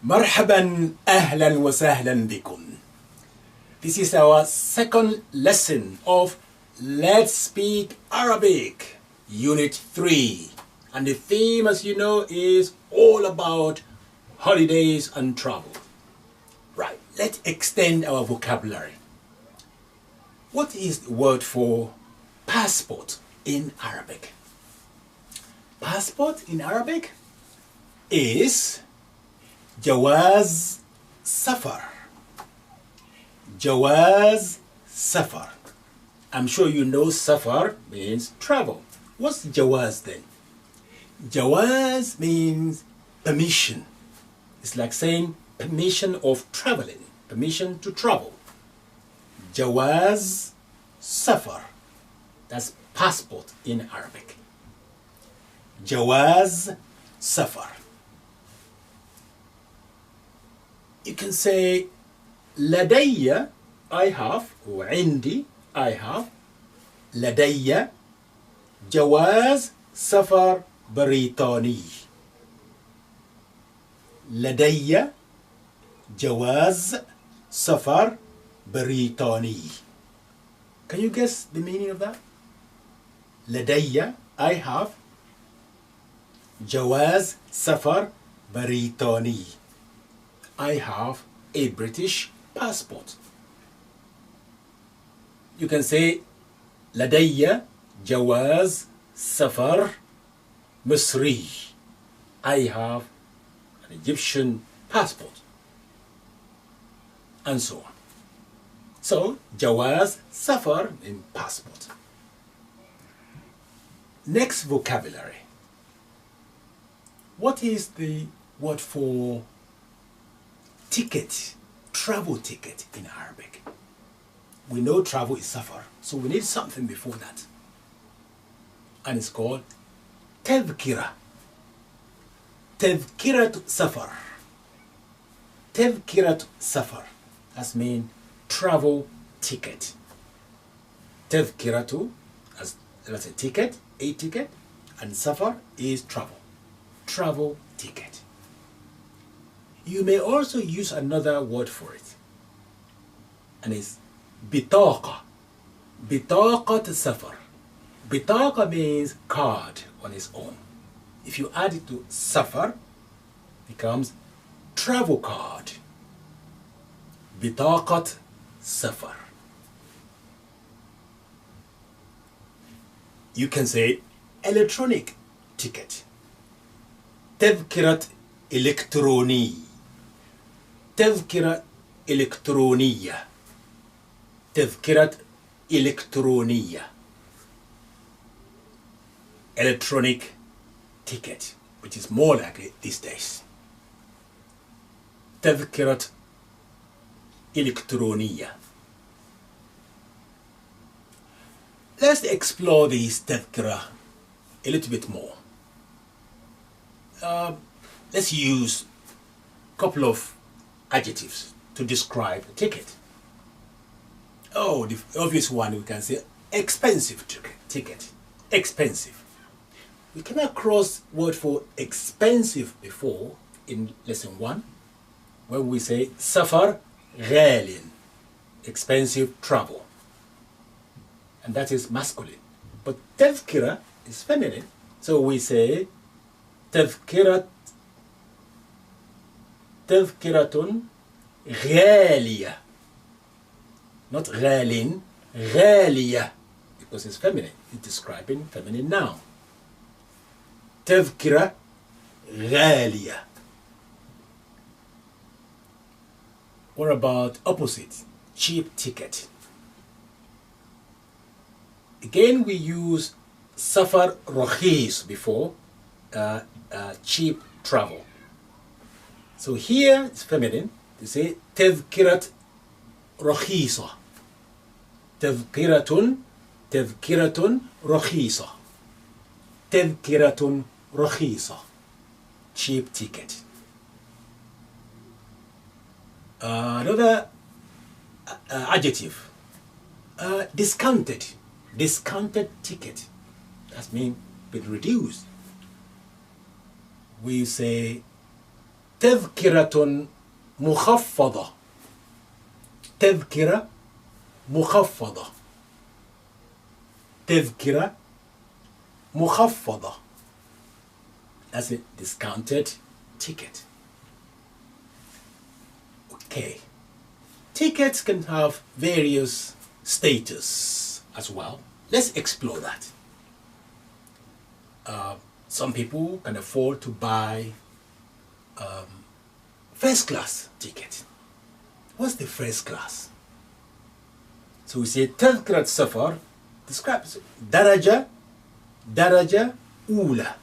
مرحبا أهلا وسهلا بكم. This is our second lesson of Let's Speak Arabic, Unit 3. And the theme, as you know, is all about holidays and travel. Right, let's extend our vocabulary. What is the word for passport in Arabic? Passport in Arabic is جواز سفر. جواز سفر. I'm sure you know safar means travel. What's jawaz then? Jawaz means permission. It's like saying permission of traveling, permission to travel. Jawaz safar. That's passport in Arabic. Jawaz safar. You can say لدي, I have, or عندي, I have. لدي جواز سفر بريطاني. لدي جواز سفر بريطاني. Can you guess the meaning of that? لدي, I have. جواز سفر بريطاني. I have a British passport. You can say لدي جواز سفر مصري. I have an Egyptian passport. And so on. So جواز سفر in passport. Next vocabulary. What is the word for ticket, travel ticket in Arabic? We know travel is safar, so we need something before that. And it's called تذكرة. تذكرة سفر. تذكرة سفر. That means travel ticket. تذكرة, that's a ticket, and safar is travel. Travel ticket. You may also use another word for it, and it's بطاقة. بطاقة سفر. بطاقة means card on its own. If you add it to safar, it becomes travel card. بطاقة سفر. You can say electronic ticket. تذكرة إلكتروني. تذكرة إلكترونية. تذكرة إلكترونية. Electronic ticket, which is more likely these days. تذكرة إلكترونية. Let's explore this تذكرة a little bit more. Let's use a couple of adjectives to describe a ticket. Oh, the obvious one, we can say expensive ticket. Expensive. We came across word for expensive before in lesson 1, when we say safar غال, expensive travel, and that is masculine. But تذكرة is feminine, so we say تذكرة غالية. Not غال, غالية, because it's feminine. It's describing feminine noun. تذكرة غالية. What about opposite? Cheap ticket. Again, we use safar رخيص before cheap travel. So here it's feminine. You say تذكرة رخيصة. تذكرة رخيصة. تذكرة رخيصة. Cheap ticket. Another adjective. Discounted. Discounted ticket. That means been reduced. We say تذكرة مخفضة. تذكرة مخفضة. تذكرة مخفضة. That's a discounted ticket. Okay. Tickets can have various status as well. Let's explore that. Some people can afford to buy first class ticket. What's the first class? So we say تذكرة سفر describes درجة أولى.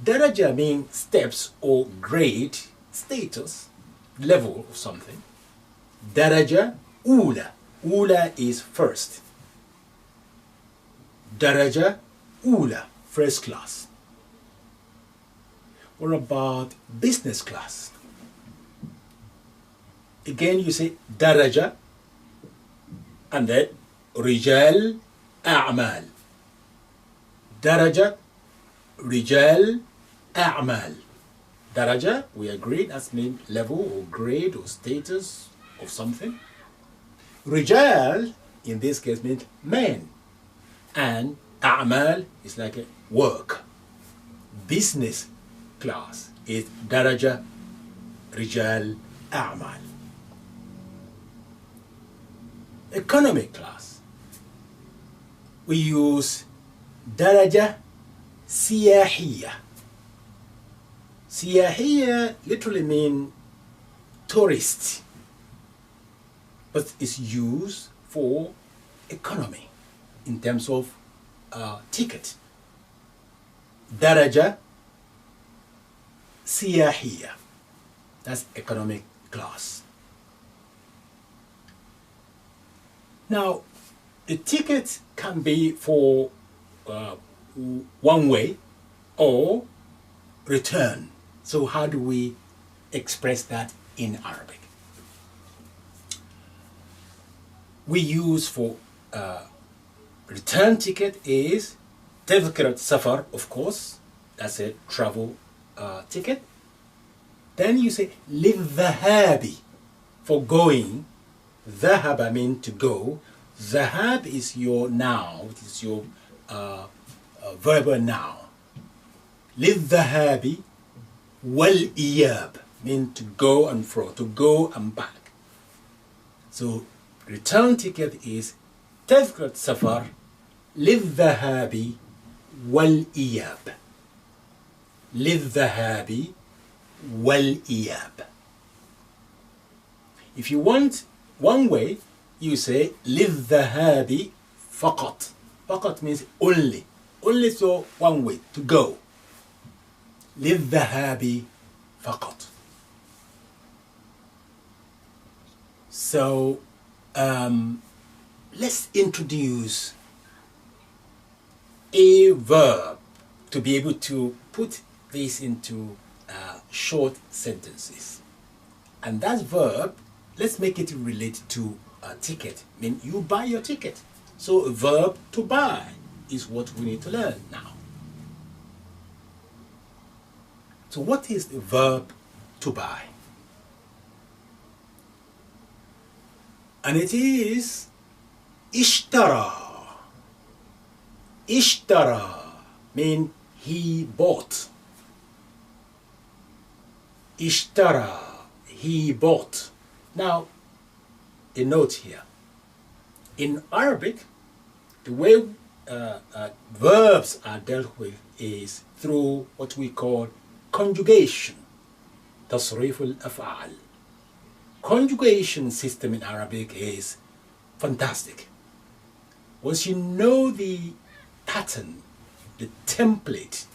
Daraja means steps or grade, status, level of something. Daraja Ula. Ula is first. Daraja Ula, first class. What about business class? Again, you say Daraja and then Rijal A'mal. Daraja Rijal A'mal. Daraja, we agreed, that's mean level or grade or status of something. Rijal, in this case, means men. And A'mal is like a work. Business class is Daraja Rijal A'mal. Economic class, we use Daraja Siyahiyya. Siyahiyya literally means tourist, but it's used for economy in terms of ticket. Daraja Siyahiyya, that's economic class. Now, the ticket can be for one way or return. So how do we express that in Arabic? We use for return ticket is تذكرة سفر, of course, that's a travel ticket. Then you say للذهاب, for going. ذهب means to go. ذهاب is your noun, it is your verbal noun. للذهاب والإياب means to go and fro, to go and back. So return ticket is تذكرة سفر للذهاب والإياب. للذهاب والإياب. If you want one way, you say للذهاب فقط. فقط means only. Only, so one way, to go. للذهاب فقط. So let's introduce a verb to be able to put this into short sentences. And that verb, let's make it relate to a ticket. I mean, you buy your ticket. So a verb to buy is what we need to learn now. So what is the verb to buy? And it is ishtara. Ishtara means he bought. Ishtara, he bought. Now, a note here. In Arabic, the way verbs are dealt with is through what we call conjugation. تصريف الأفعال. Conjugation system in Arabic is fantastic. Once you know the pattern, the template,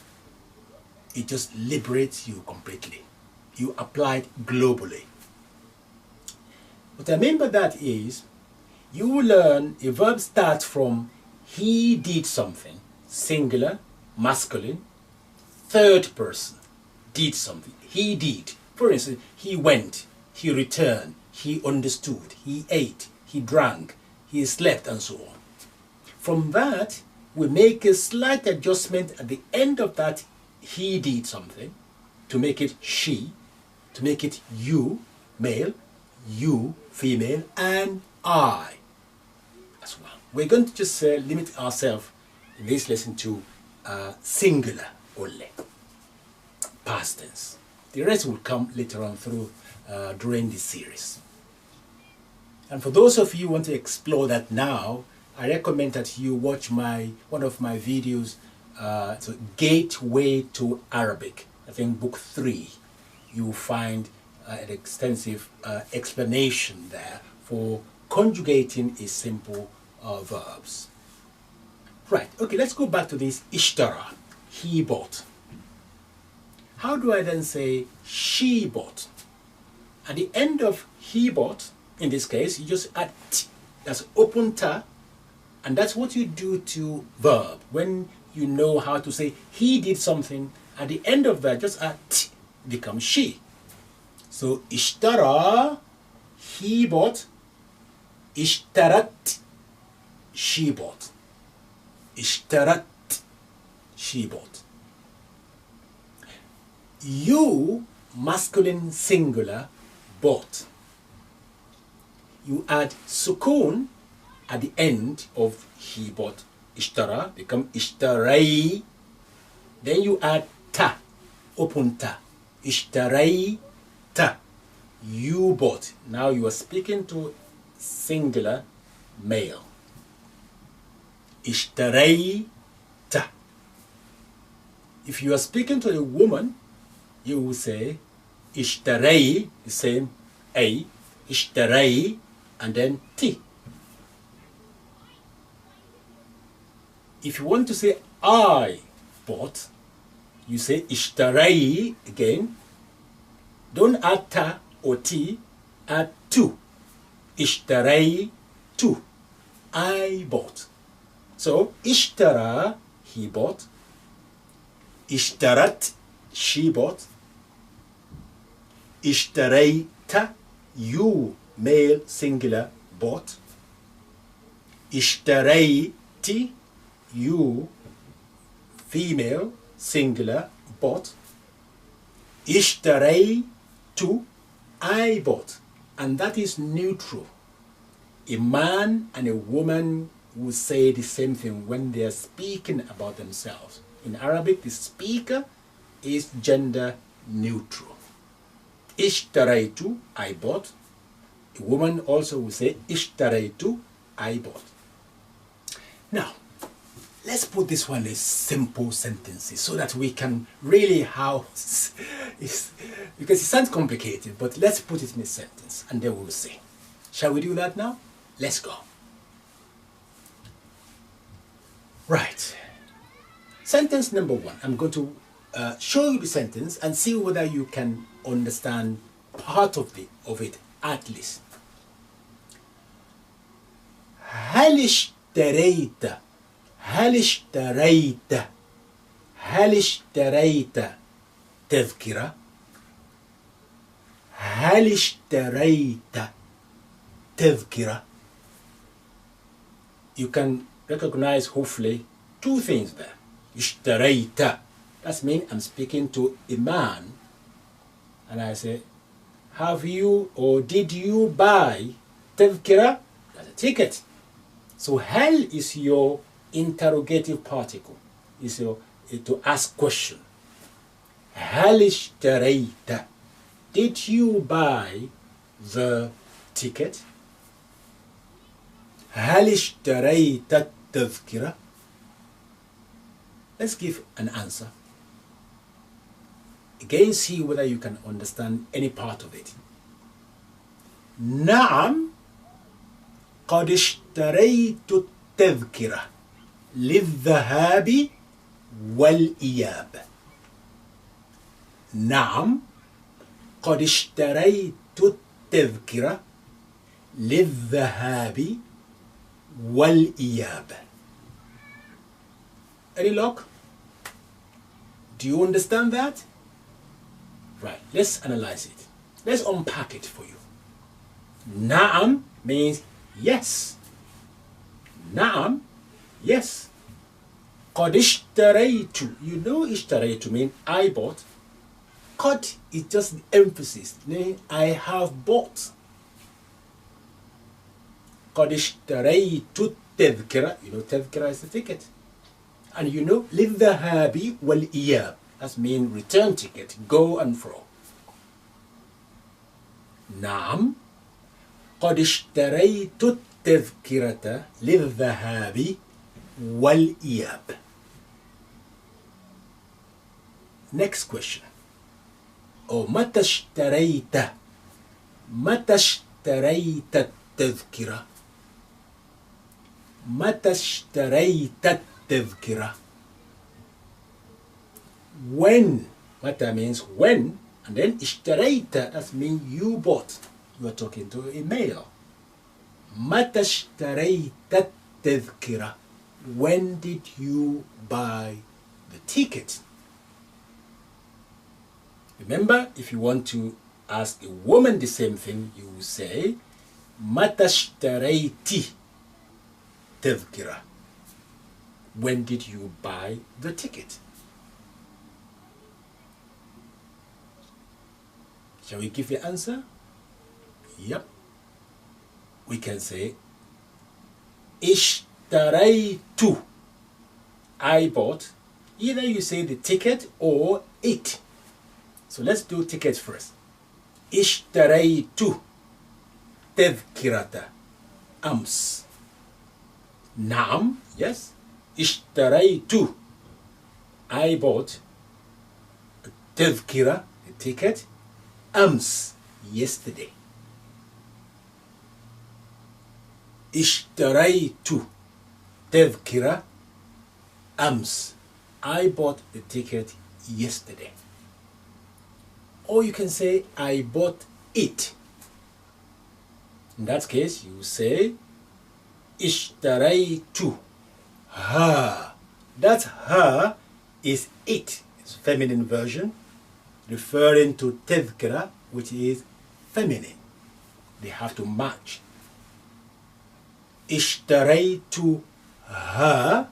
it just liberates you completely. You apply it globally. What I mean by that is, you will learn a verb starts from he did something, singular, masculine, third person, did something, he did. For instance, he went, he returned, he understood, he ate, he drank, he slept, and so on. From that, we make a slight adjustment at the end of that he did something, to make it she, to make it you, male, you, female, and I as well. We're going to just limit ourselves in this lesson to singular only, past tense. The rest will come later on through during this series. And for those of you who want to explore that now, I recommend that you watch one of my videos, so Gateway to Arabic. I think book 3. You will find an extensive explanation there for conjugating a simple verbs. Right, okay, let's go back to this ishtara, he bought. How do I then say she bought? At the end of he bought, in this case, you just add t, that's open ta, and that's what you do to verb. When you know how to say he did something, at the end of that, just add t, becomes she. So ishtara, he bought, ishtarat, she bought. Ishtarat, she bought. You, masculine singular, bought. You add sukun at the end of he bought, ishtara, become ishtarai. Then you add ta, open ta, ishtarai ta. You bought. Now you are speaking to singular male. Ishtarai ta. If you are speaking to a woman, you will say ishtarai, the same a, ishtarai, and then ti. If you want to say I bought, you say ishtarai again. Don't add ta or ti, add tu. Ishtarai tu. I bought. So ishtara, he bought. Ishtarat, she bought. Ishtaraita, you, male, singular, bought. Ishtaraiti, you, female, singular, bought. Ishtaraitu, I bought. And that is neutral. A man and a woman will say the same thing when they are speaking about themselves. In Arabic, the speaker is gender neutral. Ishtaraitu, I bought. A woman also will say ishtaraitu, I bought. Now, let's put this one in simple sentences so that we can really because it sounds complicated, but let's put it in a sentence and then we'll see. Shall we do that now? Let's go. Right. Sentence number 1. I'm going to show you the sentence and see whether you can understand part of it at least. هل اشتريت هل اشتريت هل اشتريت تذكرة هل اشتريت تذكرة. You can recognize hopefully 2 things there. اشتريت, that means I'm speaking to a man and I say, have you or did you buy تذكرة? That's a ticket. So hal is your interrogative particle, is your to ask question. هل اشتريت, did you buy the ticket? هل اشتريت التذكرة? Let's give an answer. Again, see whether you can understand any part of it. نعم قد اشتريت التذكرة للذهاب والإياب. نعم قد اشتريت التذكرة للذهاب والإياب. Any luck? Do you understand that? Right, let's analyze it. Let's unpack it for you. Na'am means yes. Na'am, yes. قد اشتريت, you know اشتريت means I bought. قد is just the emphasis. I have bought. قد اشتريت التذكرة. You know, تذكرة is a ticket. And you know, للذهاب والإياب. That's mean return ticket, go and fro. نعم. قد اشتريت التذكرة للذهاب والإياب. Next question. متى اشتريت التذكرة؟ متى اشتريت التذكرة؟ When. متى means when, and then اشتريت, that means you bought. You are talking to a male. متى اشتريت التذكرة? When did you buy the ticket? Remember, if you want to ask a woman the same thing, you will say متى اشتريتِ تذكرة? When did you buy the ticket? Shall we give the answer? Yep. We can say اشتريت. I bought. Either you say the ticket or it. So let's do tickets first. اشتريت تذكرة أمس. نعم. Yes. اشتريت. I bought تذكرة, a ticket, أمس, yesterday. اشتريت تذكرة أمس. I bought the ticket yesterday. Or you can say I bought it. In that case, you say اشتريت ها. That ha is it. It's feminine version, referring to تذكرة, which is feminine. They have to match. اشتريت ها.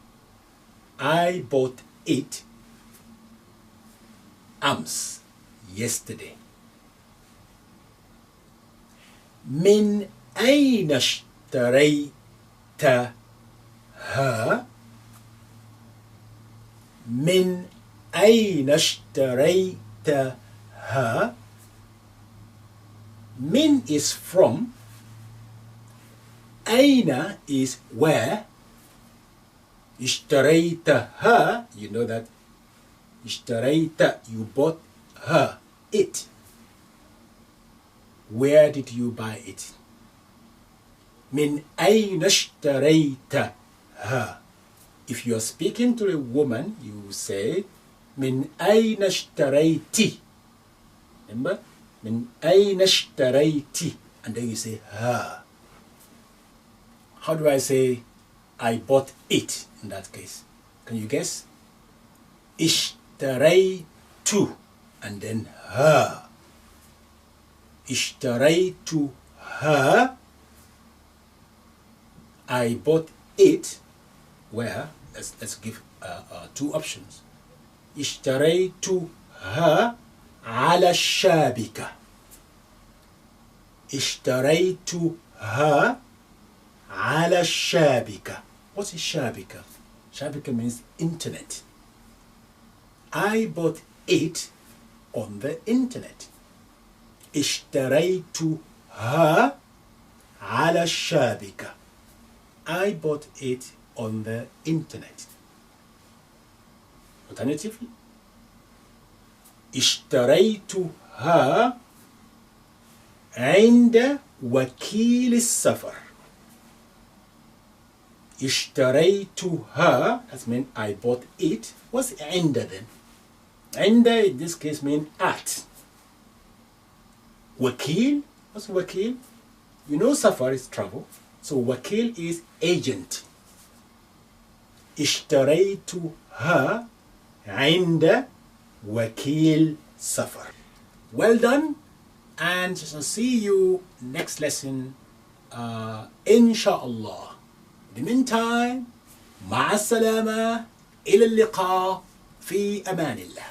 I bought it أمس, yesterday. من أين اشتريتها؟ من أين اشتريتها؟ من is from. أين is where. اشتريتها, you know that اشتريت, you bought her, it. Where did you buy it? من أين اشتريتها? If you are speaking to a woman, you say من أين اشتريتِ? Remember? من أين اشتريتِ? And then you say her. How do I say I bought it in that case? Can you guess? اشتريت and then her. اشتريتها. I bought it. Where? Let's give two options. اشتريتها على الشابكة. اشتريتها على الشابكة. What's a شابكة? شابكة means internet. I bought it on the internet. اشتريتها على الشابكة. I bought it on the internet. Alternatively, اشتريتها عند وكيل السفر. اشتريتها, that means I bought it. What's عند then? عند in this case means at. وكيل, what's وكيل? You know safar is travel, so وكيل is agent. اشتريتها عند وكيل سفر. Well done, and I'll see you next lesson inshallah. In the meantime, مع السلامة, إلى اللقاء, في أمان الله.